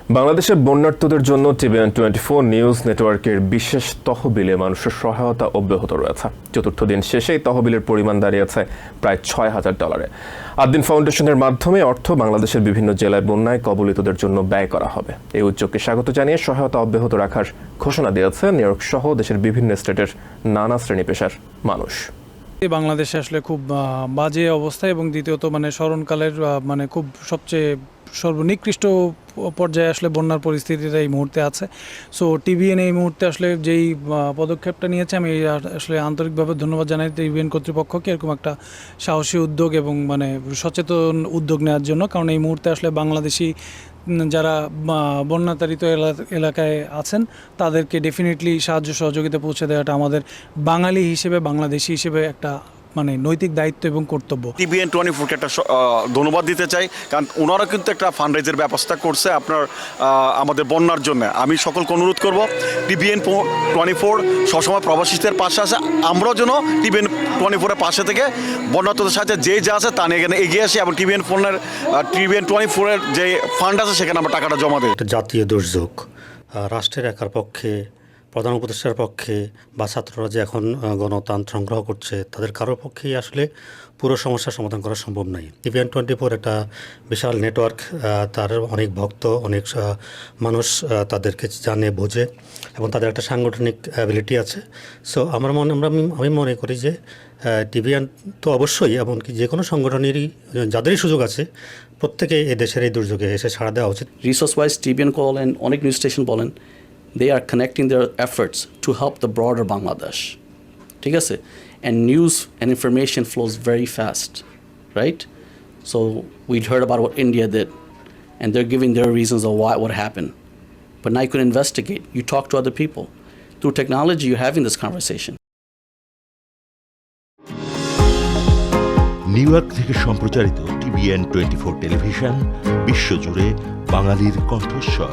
বাংলাদেশের বন্যার্তদের জন্য TVN 24 news নেটওয়ার্কের বিশেষ তহবিলে মানুষের সহায়তা অব্যাহত রয়েছে। চতুর্থ দিন শেষেই তহবিলের পরিমাণ দাঁড়িয়েছে প্রায় $6,000। আদ্দিন ফাউন্ডেশনের মাধ্যমে অর্থ বাংলাদেশের বিভিন্ন জেলায় বন্যায় কবলিতদের জন্য ব্যয় করা হবে। এই উদ্যোগকে স্বাগত জানিয়ে সহায়তা অব্যাহত রাখার ঘোষণা দিয়েছে নিউ ইয়র্ক সহ দেশের বিভিন্ন স্টেটের নানা শ্রেণী পেশার মানুষ। বাংলাদেশে আসলে খুব বাজে অবস্থা এবং দ্বিতীয়ত স্মরণকালের খুব সবচেয়ে সর্বনিকৃষ্ট পর্যায়ে আসলে বন্যার পরিস্থিতিটা এই মুহূর্তে আছে। সো টিভিএন এই মুহূর্তে আসলে যেই পদক্ষেপটা নিয়েছে আমি আসলে আন্তরিকভাবে ধন্যবাদ জানাই টিভিএন কর্তৃপক্ষকে এরকম একটা সাহসী উদ্যোগ এবং সচেতন উদ্যোগ নেওয়ার জন্য। কারণ এই মুহূর্তে আসলে বাংলাদেশি যারা বন্যাতাড়িত এলাকায় আছেন তাদেরকে ডেফিনেটলি সাহায্য সহযোগিতা পৌঁছে দেওয়াটা আমাদের বাঙালি হিসেবে বাংলাদেশি হিসেবে একটা নৈতিক দায়িত্ব এবং কর্তব্য। টিভিএন 24-কে একটা ধন্যবাদ দিতে চাই, কারণ ওনারা কিন্তু একটা ফান্ডরাইজের ব্যবস্থা করছে আমাদের বন্যার জন্য। আমি সকলকে অনুরোধ করব টিভিএন 24 সবসময় প্রবাসীদের পাশে আছে, আমরাও যেন টিভিএন 24-এর পাশে থেকে বন্যার্তদের সাথে যে যা আছে তা নিয়ে এখানে এগিয়ে আসি এবং টিভিএন 24-এর যে ফান্ড আছে সেখানে আমরা টাকাটা জমা দিই। জাতীয় দুর্যোগ রাষ্ট্রের একার পক্ষে, প্রধান উপদেষ্টার পক্ষে বা ছাত্ররা যে এখন গণতন্ত্র সংগ্রহ করছে তাদের কারোর পক্ষেই আসলে পুরো সমস্যার সমাধান করা সম্ভব নয়। টিভিএন 24 একটা বিশাল নেটওয়ার্ক, তার অনেক ভক্ত, অনেক মানুষ তাদেরকে জানে বোঝে এবং তাদের একটা সাংগঠনিক অ্যাবিলিটি আছে। সো আমি মনে করি যে টিভিএন তো অবশ্যই, এমনকি যে কোনো সংগঠনেরই যাদেরই সুযোগ আছে প্রত্যেকে এই দেশের এই দুর্যোগে এসে সাড়া দেওয়া উচিত। রিসোর্স ওয়াইজ টিভিএন বলেন, অনেক নিউজ স্টেশন বলেন, they are connecting their efforts to help the broader Bangladesh. ঠিক আছে? And news and information flows very fast, right? So we'd heard about what India did, and they're giving their reasons of why what happened. But now you can investigate. You talk to other people. Through technology, you're having this conversation. New York থেকে সম্প্রচারিত TVN 24 television বিশ্বজুড়ে বাঙালির কণ্ঠস্বর।